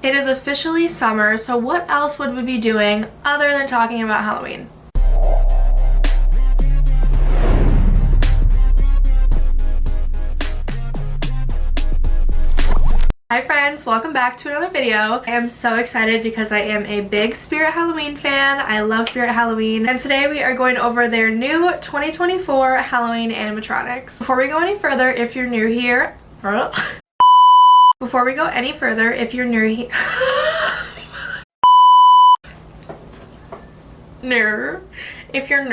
It is officially summer, so what else would we be doing other than talking about Halloween? Hi friends, welcome back to another video. I am so excited because I am a big Spirit Halloween fan. I love Spirit Halloween, and today we are going over their new 2024 Halloween animatronics. Before we go any further, if you're new here, Before we go any further, if you're new here, If you're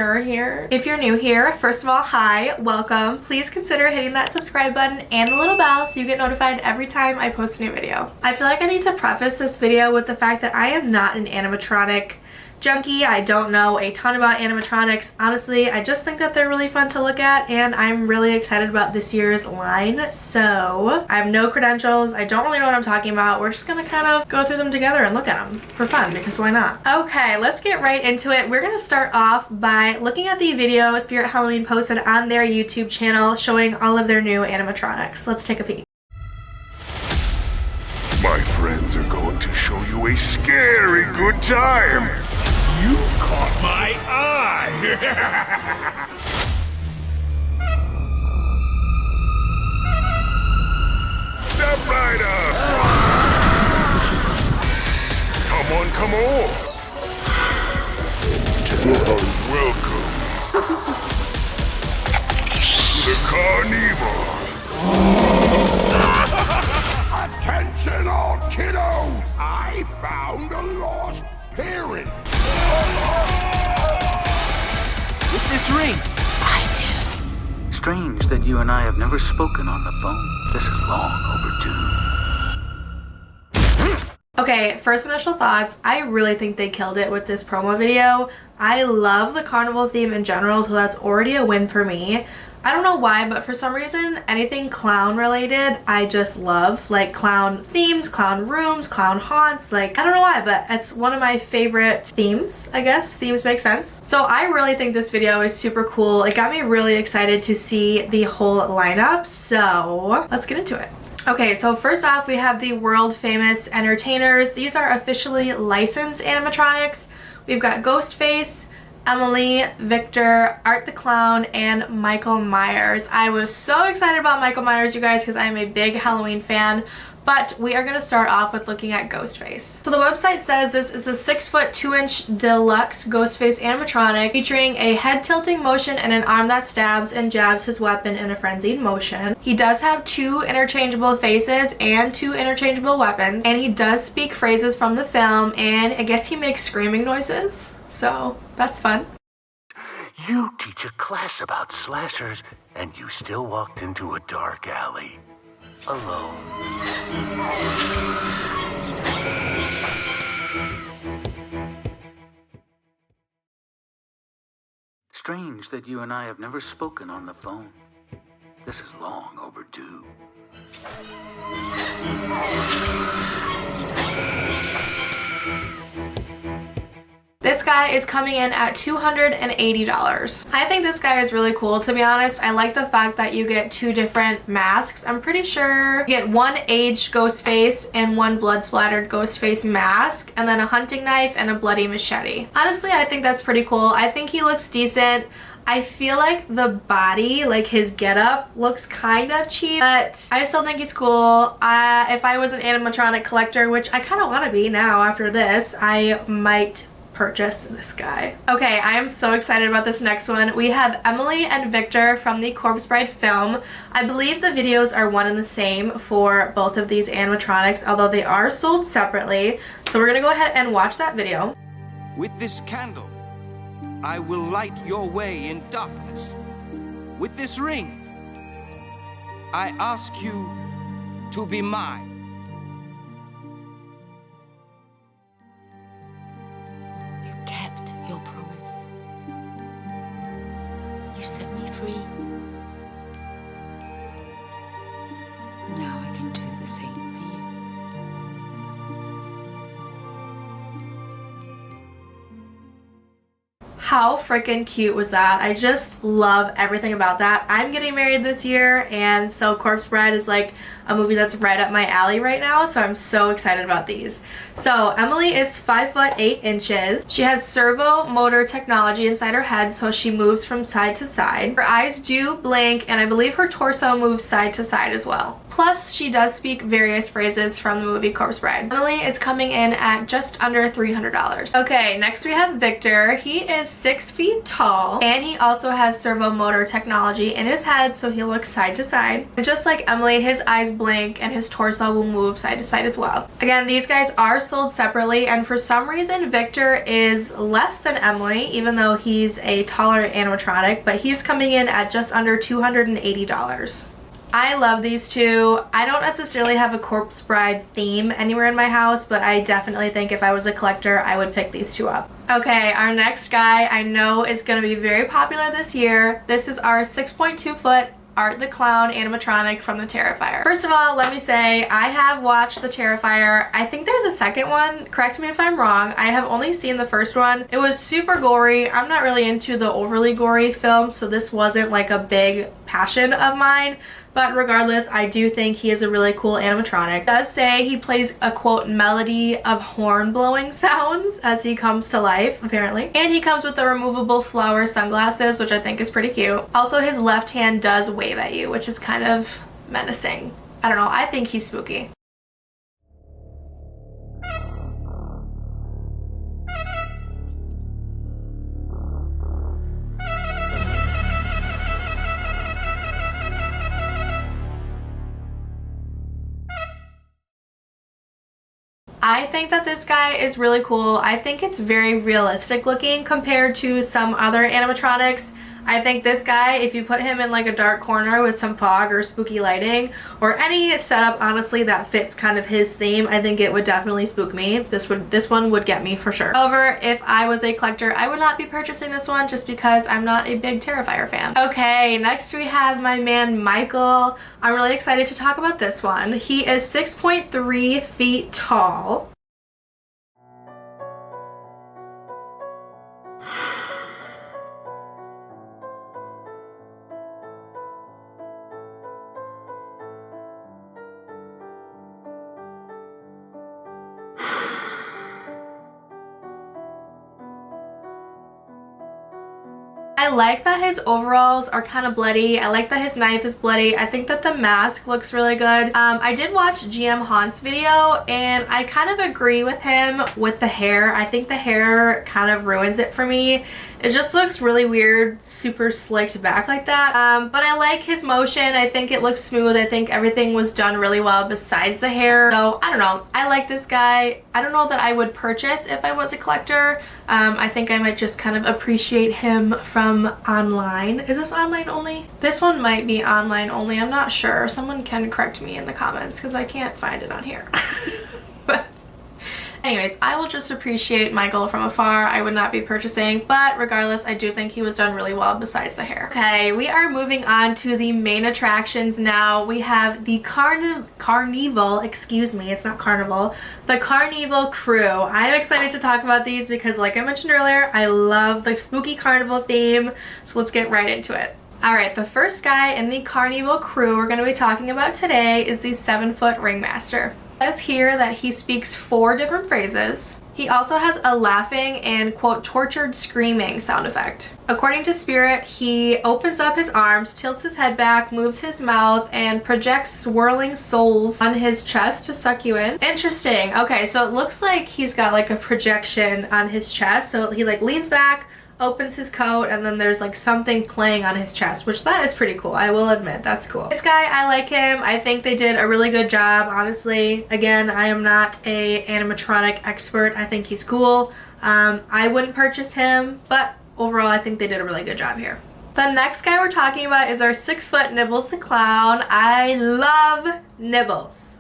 new here, first of all, hi, welcome. Please consider hitting that subscribe button and the little bell so you get notified every time I post a new video. I feel like I need to preface this video with the fact that I am not an animatronic junkie. I don't know a ton about animatronics. Honestly, I just think that they're really fun to look at, and I'm really excited about this year's line. So I have no credentials. I don't really know what I'm talking about. We're just gonna kind of go through them together and look at them for fun, because why not? Okay, let's get right into it. We're gonna start off by looking at the video Spirit Halloween posted on their YouTube channel showing all of their new animatronics. Let's take a peek. My friends are going to show you a scary good time. You've caught my eye! Step Rider! Come on, come on! Welcome to the Carnival! Attention all kiddos! I found a lost parent! With this ring! I do. Strange that you and I have never spoken on the phone. This is long overdue. Okay, first initial thoughts. I really think they killed it with this promo video. I love the carnival theme in general, so that's already a win for me. I don't know why, but for some reason, anything clown related, I just love. Like clown themes, clown rooms, clown haunts. Like, I don't know why, but it's one of my favorite themes, I guess. Themes make sense. So I really think this video is super cool. It got me really excited to see the whole lineup. So let's get into it. Okay, so first off, we have the world famous entertainers. These are officially licensed animatronics. We've got Ghostface, Emily, Victor, Art the Clown, and Michael Myers. I was so excited about Michael Myers, you guys, because I am a big Halloween fan. But we are going to start off with looking at Ghostface. So the website says this is a 6'2" deluxe Ghostface animatronic featuring a head tilting motion and an arm that stabs and jabs his weapon in a frenzied motion. He does have 2 interchangeable faces and 2 interchangeable weapons, and he does speak phrases from the film, and I guess he makes screaming noises. So that's fun. You teach a class about slashers, and you still walked into a dark alley. Alone. Strange that you and I have never spoken on the phone. This is long overdue. This guy is coming in at $280. I think this guy is really cool, to be honest. I like the fact that you get 2 different masks. I'm pretty sure you get 1 aged Ghostface and 1 blood splattered Ghostface mask, and then a hunting knife and a bloody machete. Honestly, I think that's pretty cool. I think he looks decent. I feel like the body, like his getup, looks kind of cheap, but I still think he's cool. If I was an animatronic collector, which I kind of want to be now after this, I might purchase this guy. Okay, I am so excited about this next one. We have Emily and Victor from the Corpse Bride film. I believe the videos are one and the same for both of these animatronics, although they are sold separately. So we're gonna go ahead and watch that video. With this candle, I will light your way in darkness. With this ring, I ask you to be mine. Kept your promise. You set me free. Now I can do the same for you. How freaking cute was that? I just love everything about that. I'm getting married this year, and so Corpse Bride is like a movie that's right up my alley right now, so I'm so excited about these. So Emily is 5 foot 8 inches. She has servo motor technology inside her head, so she moves from side to side. Her eyes do blink, and I believe her torso moves side to side as well. Plus, she does speak various phrases from the movie Corpse Bride. Emily is coming in at just under $300. Okay, next we have Victor. He is 6 feet tall, and he also has servo motor technology in his head, so he looks side to side. And just like Emily, his eyes blink and his torso will move side to side as well. Again, these guys are sold separately, and for some reason Victor is less than Emily, even though he's a taller animatronic, but he's coming in at just under $280. I love these two. I don't necessarily have a Corpse Bride theme anywhere in my house, but I definitely think if I was a collector, I would pick these two up. Okay, our next guy I know is going to be very popular this year. This is our 6.2 foot Art the Clown animatronic from the Terrifier. First of all, let me say I have watched the Terrifier. I think there's a second one. Correct me if I'm wrong. I have only seen the first one. It was super gory. I'm not really into the overly gory films, so this wasn't like a big passion of mine. But regardless, I do think he is a really cool animatronic. It does say he plays a quote melody of horn blowing sounds as he comes to life, apparently. And he comes with the removable flower sunglasses, which I think is pretty cute. Also, his left hand does wave at you, which is kind of menacing. I don't know, I think he's spooky. I think that this guy is really cool. I think it's very realistic looking compared to some other animatronics. I think this guy, if you put him in like a dark corner with some fog or spooky lighting or any setup honestly that fits kind of his theme, I think it would definitely spook me. This one would get me for sure. However, if I was a collector, I would not be purchasing this one just because I'm not a big Terrifier fan. Okay, next we have my man Michael. I'm really excited to talk about this one. He is 6.3 feet tall. I like that his overalls are kind of bloody. I like that his knife is bloody. I think that the mask looks really good. I did watch GM Haunt's video and I kind of agree with him with the hair. I think the hair kind of ruins it for me. It just looks really weird, super slicked back like that. But I like his motion. I think it looks smooth. I think everything was done really well besides the hair. So I don't know. I like this guy. I don't know that I would purchase if I was a collector. I think I might just kind of appreciate him from online. Is this online only? This one might be online only. I'm not sure. Someone can correct me in the comments because I can't find it on here. But anyways, I will just appreciate Michael from afar. I would not be purchasing, but regardless, I do think he was done really well besides the hair. Okay, we are moving on to the main attractions now. We have the Carnival, excuse me, it's not Carnival, the Carnival crew. I am excited to talk about these because like I mentioned earlier, I love the spooky carnival theme, so let's get right into it. Alright, the first guy in the Carnival crew we're going to be talking about today is the 7-foot ringmaster. It says here that he speaks 4 different phrases. He also has a laughing and quote tortured screaming sound effect. According to Spirit, he opens up his arms, tilts his head back, moves his mouth, and projects swirling souls on his chest to suck you in. Interesting. Okay, so it looks like he's got like a projection on his chest. So he like leans back, opens his coat, and then there's like something playing on his chest, which that is pretty cool. I will admit, that's cool. This guy, I like him. I think they did a really good job, honestly. Again, I am not a animatronic expert. I think he's cool. I wouldn't purchase him, but overall, I think they did a really good job here. The next guy we're talking about is our 6-foot Nibbles the Clown. I love Nibbles.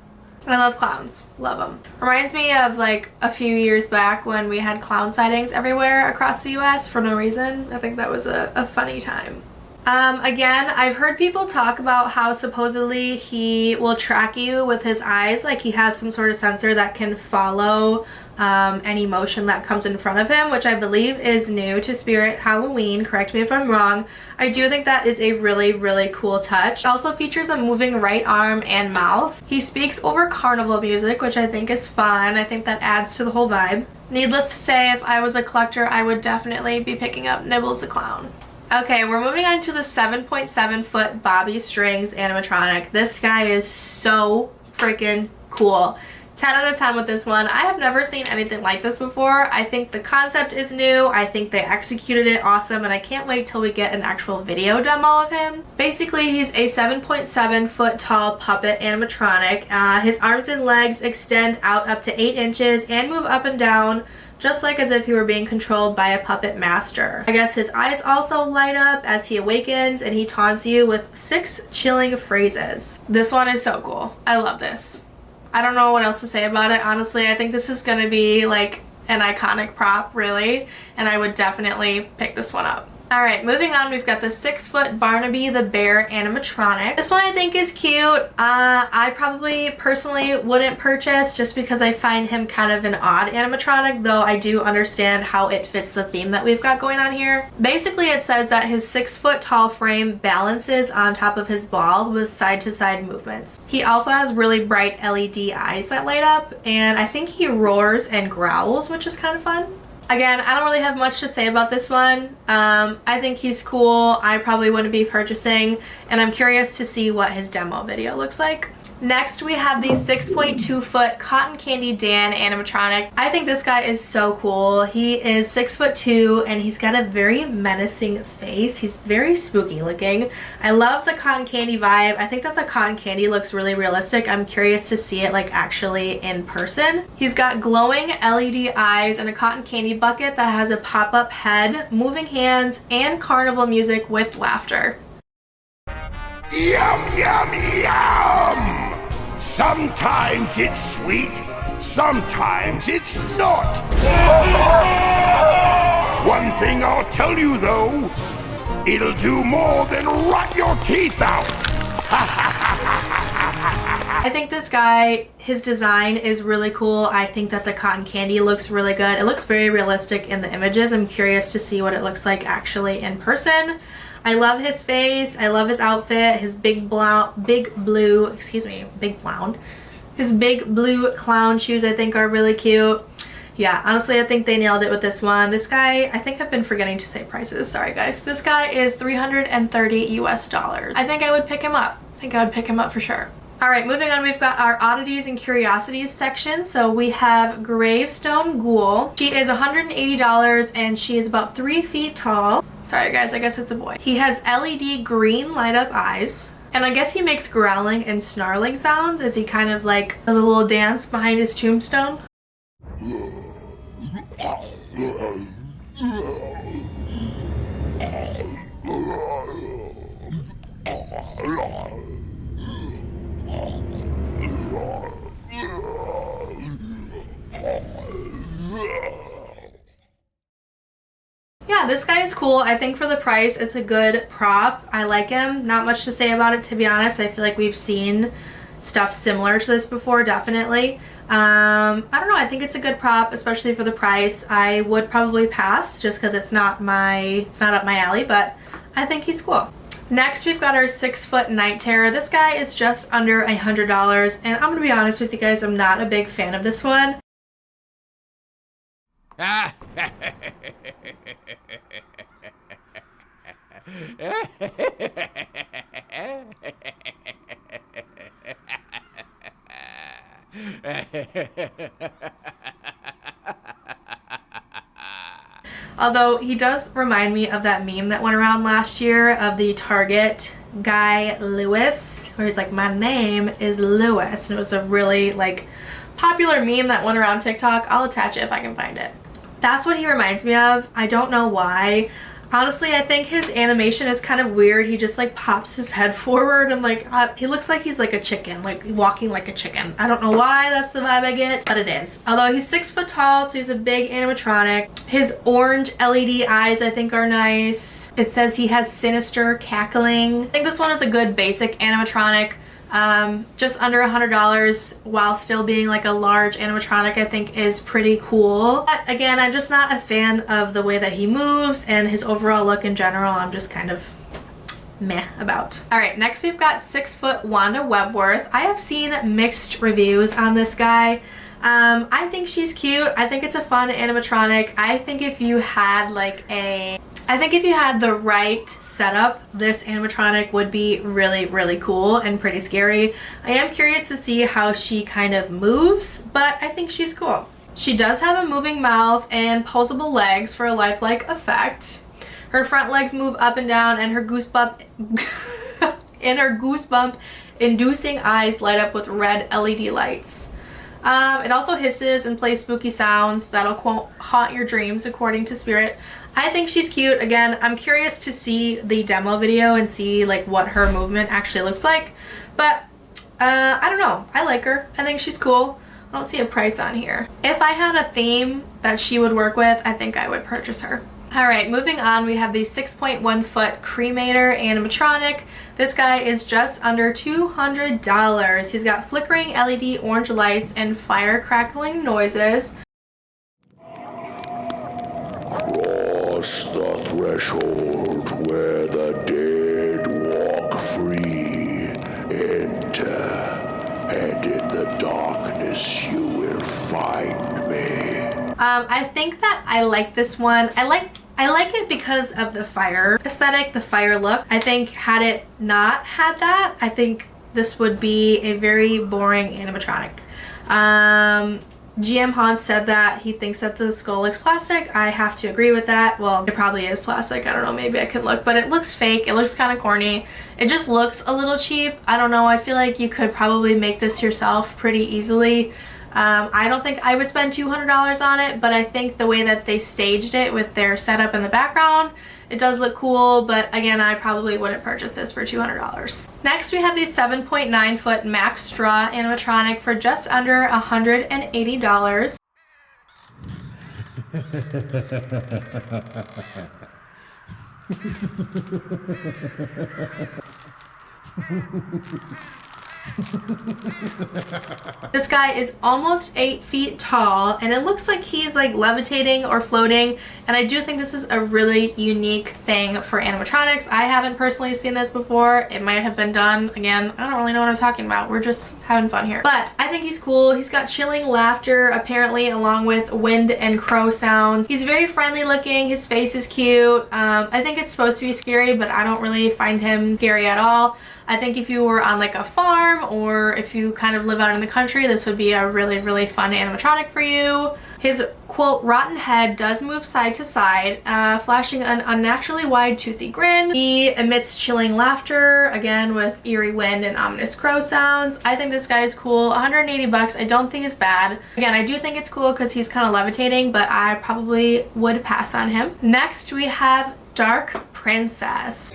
I love clowns. Love them. Reminds me of like a few years back when we had clown sightings everywhere across the US for no reason. I think that was a funny time. Again, I've heard people talk about how supposedly he will track you with his eyes, like he has some sort of sensor that can follow any motion that comes in front of him, which I believe is new to Spirit Halloween. Correct me if I'm wrong. I do think that is a really, really cool touch. It also features a moving right arm and mouth. He speaks over carnival music, which I think is fun. I think that adds to the whole vibe. Needless to say, if I was a collector, I would definitely be picking up Nibbles the Clown. Okay, we're moving on to the 7.7 foot Bobby Strings animatronic. This guy is so freaking cool. 10 out of 10 with this one. I have never seen anything like this before. I think the concept is new. I think they executed it awesome, and I can't wait till we get an actual video demo of him. Basically, he's a 7.7 foot tall puppet animatronic. His arms and legs extend out up to 8 inches and move up and down, just like as if he were being controlled by a puppet master. I guess his eyes also light up as he awakens, and he taunts you with 6 chilling phrases. This one is so cool. I love this. I don't know what else to say about it, honestly. I think this is gonna be like an iconic prop, really, and I would definitely pick this one up. Alright, moving on, we've got the 6 foot Barnaby the Bear animatronic. This one I think is cute. I probably personally wouldn't purchase just because I find him kind of an odd animatronic, though I do understand how it fits the theme that we've got going on here. Basically, it says that his 6 foot tall frame balances on top of his ball with side to side movements. He also has really bright LED eyes that light up, and I think he roars and growls, which is kind of fun. Again, I don't really have much to say about this one. I think he's cool. I probably wouldn't be purchasing, and I'm curious to see what his demo video looks like. Next, we have the 6.2 foot Cotton Candy Dan animatronic. I think this guy is so cool. He is 6'2", and he's got a very menacing face. He's very spooky looking. I love the cotton candy vibe. I think that the cotton candy looks really realistic. I'm curious to see it like actually in person. He's got glowing LED eyes and a cotton candy bucket that has a pop-up head, moving hands, and carnival music with laughter. Yum, yum, yum! Sometimes it's sweet, sometimes it's not. One thing I'll tell you though, it'll do more than rot your teeth out. I think this guy, his design is really cool. I think that the cotton candy looks really good. It looks very realistic in the images. I'm curious to see what it looks like actually in person. I love his face. I love his outfit. His big blue clown shoes I think are really cute. Yeah, honestly, I think they nailed it with this one. This guy, I think I've been forgetting to say prices. Sorry, guys. This guy is $330 US. I think I would pick him up. I think I would pick him up for sure. Alright, moving on, we've got our oddities and curiosities section. So we have Gravestone Ghoul. She is $180 and she is about 3 feet tall. Sorry guys, I guess it's a boy. He has LED green light up eyes. And I guess he makes growling and snarling sounds as he kind of like does a little dance behind his tombstone. Yeah, this guy is cool. I think for the price, it's a good prop. I like him. Not much to say about it, to be honest. I feel like we've seen stuff similar to this before, definitely. I don't know. I think it's a good prop, especially for the price. I would probably pass just because it's not up my alley, but I think he's cool. Next, we've got our 6 foot Night Terror. This guy is just under $100, and I'm gonna be honest with you guys, I'm not a big fan of this one. Although he does remind me of that meme that went around last year of the Target guy Lewis, where he's like, my name is Lewis, and it was a really like popular meme that went around TikTok. I'll attach it if I can find it. That's what he reminds me of. I don't know why. Honestly, I think his animation is kind of weird. He just like pops his head forward and like he looks like he's like a chicken, like walking like a chicken. I don't know why that's the vibe I get, but it is. Although he's 6 foot tall, so he's a big animatronic. His orange LED eyes I think are nice. It says he has sinister cackling. I think this one is a good basic animatronic. Just under $100 while still being like a large animatronic, I think is pretty cool. But again, I'm just not a fan of the way that he moves and his overall look in general. I'm just kind of meh about. All right, next we've got 6-foot Wanda Webworth. I have seen mixed reviews on this guy. I think she's cute. I think it's a fun animatronic. I think if you had the right setup, this animatronic would be really, really cool and pretty scary. I am curious to see how she kind of moves, but I think she's cool. She does have a moving mouth and posable legs for a lifelike effect. Her front legs move up and down, and her goosebump inducing eyes light up with red LED lights. It also hisses and plays spooky sounds that'll, quote, haunt your dreams, according to Spirit. I think she's cute. Again, I'm curious to see the demo video and see like what her movement actually looks like. But I don't know. I like her. I think she's cool. I don't see a price on here. If I had a theme that she would work with, I think I would purchase her. Alright, moving on, we have the 6.1-foot cremator animatronic. This guy is just under $200. He's got flickering LED orange lights and fire crackling noises. Cross the threshold where the dead walk free. Enter, and in the darkness you will find me. I think that I like this one. I like it because of the fire aesthetic, the fire look. I think had it not had that, I think this would be a very boring animatronic. GM Hans said that he thinks that the skull looks plastic. I have to agree with that. Well, it probably is plastic. I don't know, maybe I could look, but it looks fake. It looks kind of corny. It just looks a little cheap. I don't know. I feel like you could probably make this yourself pretty easily. I don't think I would spend $200 on it, but I think the way that they staged it with their setup in the background, it does look cool, but again, I probably wouldn't purchase this for $200. Next, we have the 7.9-foot Macstraw animatronic for just under $180. This guy is almost 8 feet tall, and it looks like he's like levitating or floating, and I do think this is a really unique thing for animatronics. I haven't personally seen this before. It might have been done. Again, I don't really know what I'm talking about. We're just having fun here. But I think he's cool. He's got chilling laughter, apparently, along with wind and crow sounds. He's very friendly looking. His face is cute. I think it's supposed to be scary, but I don't really find him scary at all. I think if you were on like a farm or if you kind of live out in the country, this would be a really, really fun animatronic for you. His, quote, rotten head does move side to side, flashing an unnaturally wide toothy grin. He emits chilling laughter, again with eerie wind and ominous crow sounds. I think this guy is cool. 180 bucks, I don't think it's bad. Again, I do think it's cool because he's kind of levitating, but I probably would pass on him. Next, we have Dark Princess.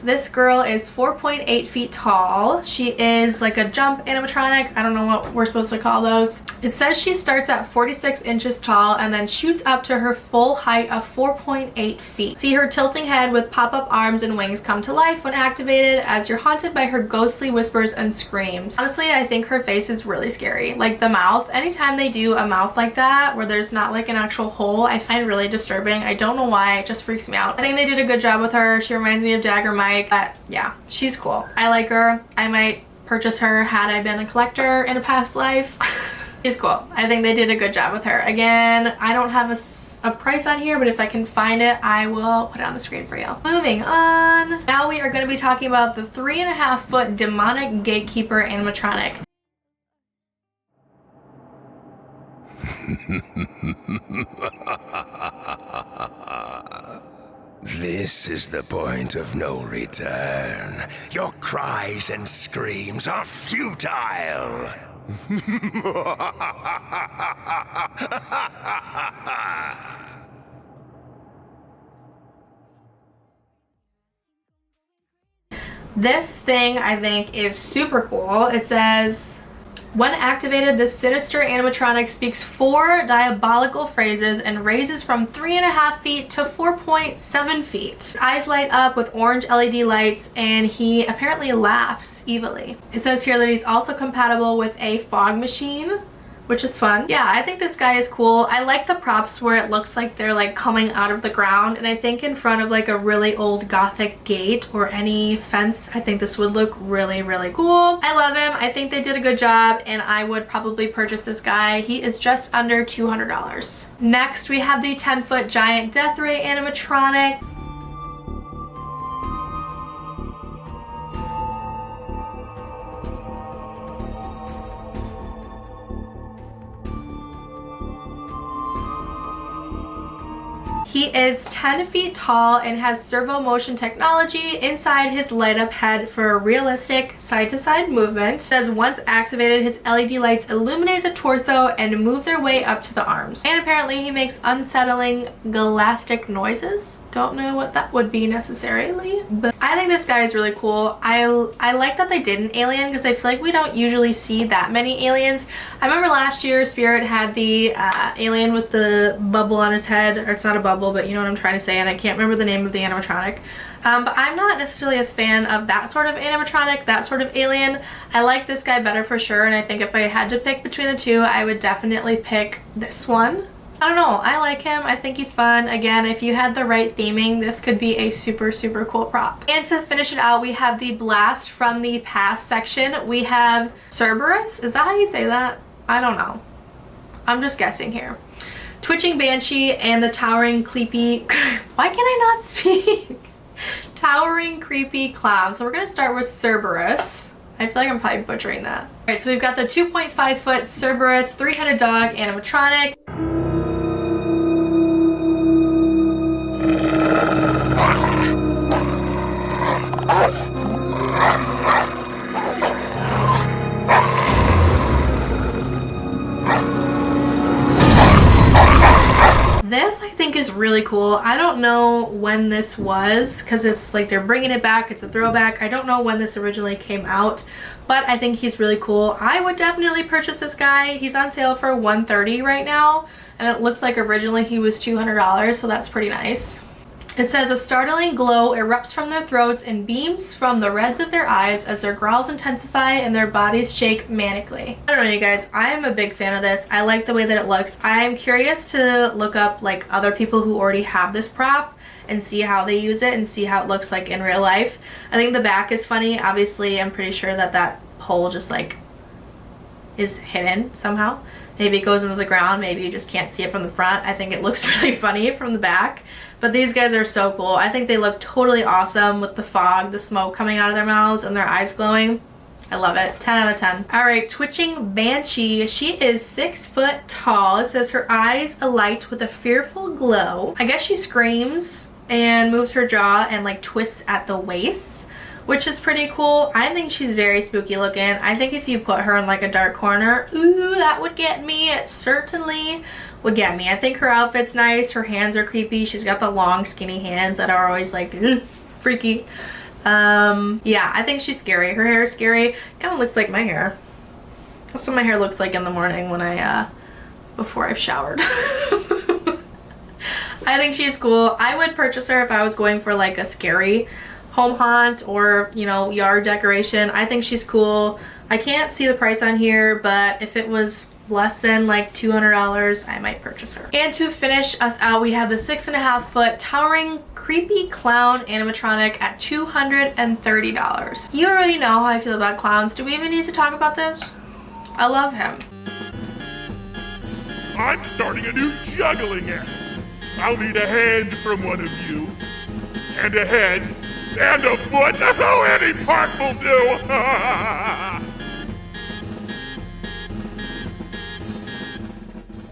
This girl is 4.8 feet tall. She is like a jump animatronic. I don't know what we're supposed to call those. It says she starts at 46 inches tall and then shoots up to her full height of 4.8 feet. See her tilting head with pop-up arms and wings come to life when activated as you're haunted by her ghostly whispers and screams. Honestly, I think her face is really scary. Like the mouth, anytime they do a mouth like that where there's not like an actual hole, I find really disturbing. I don't know why, it just freaks me out. I think they did a good job with her. She reminds me of Dagger Mike. But yeah, she's cool. I like her. I might purchase her had I been a collector in a past life. She's cool. I think they did a good job with her. Again, I don't have a price on here, but if I can find it, I will put it on the screen for you. Moving on. Now we are going to be talking about the 3.5-foot demonic Gatekeeper animatronic. This is the point of no return. Your cries and screams are futile. This thing I think is super cool. It says, when activated, this sinister animatronic speaks 4 diabolical phrases and raises from 3.5 feet to 4.7 feet. His eyes light up with orange LED lights and he apparently laughs evilly. It says here that he's also compatible with a fog machine, which is fun. Yeah, I think this guy is cool. I like the props where it looks like they're like coming out of the ground, and I think in front of like a really old gothic gate or any fence, I think this would look really, really cool. I love him. I think they did a good job and I would probably purchase this guy. He is just under $200. Next, we have the 10-foot giant death ray animatronic. He is 10 feet tall and has servo motion technology inside his light up head for a realistic side-to-side movement. It says once activated, his LED lights illuminate the torso and move their way up to the arms. And apparently he makes unsettling galactic noises. Don't know what that would be necessarily, but I think this guy is really cool. I like that they did an alien because I feel like we don't usually see that many aliens. I remember last year Spirit had the alien with the bubble on his head, or it's not a bubble, but you know what I'm trying to say, and I can't remember the name of the animatronic. But I'm not necessarily a fan of that sort of animatronic, that sort of alien. I like this guy better for sure, and I think if I had to pick between the two, I would definitely pick this one. I don't know, I like him. I think he's fun. Again, if you had the right theming, this could be a super, super cool prop. And to finish it out, we have the blast from the past section. We have Cerberus. Is that how you say that? I don't know. I'm just guessing here. Twitching Banshee and the towering creepy... Why can I not speak? Towering creepy clown. So we're going to start with Cerberus. I feel like I'm probably butchering that. Alright, so we've got the 2.5 foot Cerberus 3-headed dog animatronic. This I think is really cool. I don't know when this was because it's like they're bringing it back. It's a throwback. I don't know when this originally came out, but I think he's really cool. I would definitely purchase this guy. He's on sale for $130 right now, and it looks like originally he was $200, so that's pretty nice. It says a startling glow erupts from their throats and beams from the reds of their eyes as their growls intensify and their bodies shake manically. I don't know, you guys, I am a big fan of this. I like the way that it looks. I'm curious to look up like other people who already have this prop and see how they use it and see how it looks like in real life. I think the back is funny. Obviously, I'm pretty sure that that hole just like is hidden somehow. Maybe it goes into the ground, maybe you just can't see it from the front. I think it looks really funny from the back. But these guys are so cool. I think they look totally awesome with the fog, the smoke coming out of their mouths and their eyes glowing. I love it. 10 out of 10. Alright, Twitching Banshee. She is 6 foot tall. It says her eyes alight with a fearful glow. I guess she screams and moves her jaw and like twists at the waist, which is pretty cool. I think she's very spooky looking. I think if you put her in like a dark corner, ooh, that would get me. It certainly would get me. I think her outfit's nice. Her hands are creepy. She's got the long skinny hands that are always like freaky. Yeah, I think she's scary. Her hair is scary. Kind of looks like my hair. That's what my hair looks like in the morning when I before I've showered. I think she's cool. I would purchase her if I was going for like a scary home haunt or, you know, yard decoration. I think she's cool. I can't see the price on here, but if it was less than like $200, I might purchase her. And to finish us out, we have the 6.5 foot towering creepy clown animatronic at $230. You already know how I feel about clowns. Do we even need to talk about this? I love him. I'm starting a new juggling act. I'll need a hand from one of you, and a head, and a foot. Oh, any part will do.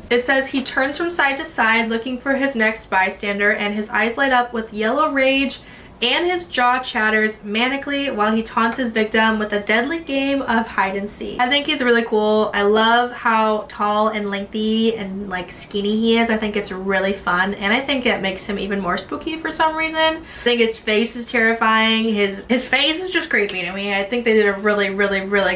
It says he turns from side to side looking for his next bystander, and his eyes light up with yellow rage and his jaw chatters manically while he taunts his victim with a deadly game of hide and seek. I think he's really cool. I love how tall and lengthy and like skinny he is. I think it's really fun, and I think it makes him even more spooky for some reason. I think his face is terrifying. His face is just creepy to me. I think they did a really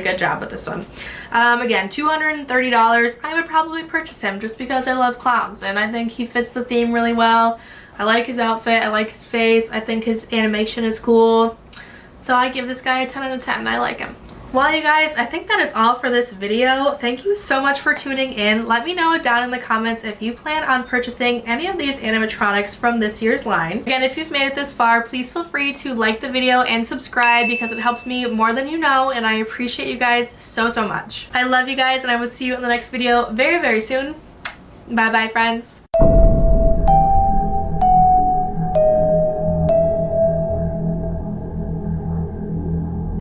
good job with this one. Again, $230. I would probably purchase him just because I love clowns, and I think he fits the theme really well. I like his outfit, I like his face, I think his animation is cool. So I give this guy a 10 out of 10. I like him. Well, you guys, I think that is all for this video. Thank you so much for tuning in. Let me know down in the comments if you plan on purchasing any of these animatronics from this year's line. Again, if you've made it this far, please feel free to like the video and subscribe because it helps me more than you know, and I appreciate you guys so much. I love you guys, and I will see you in the next video very soon. Bye bye, friends.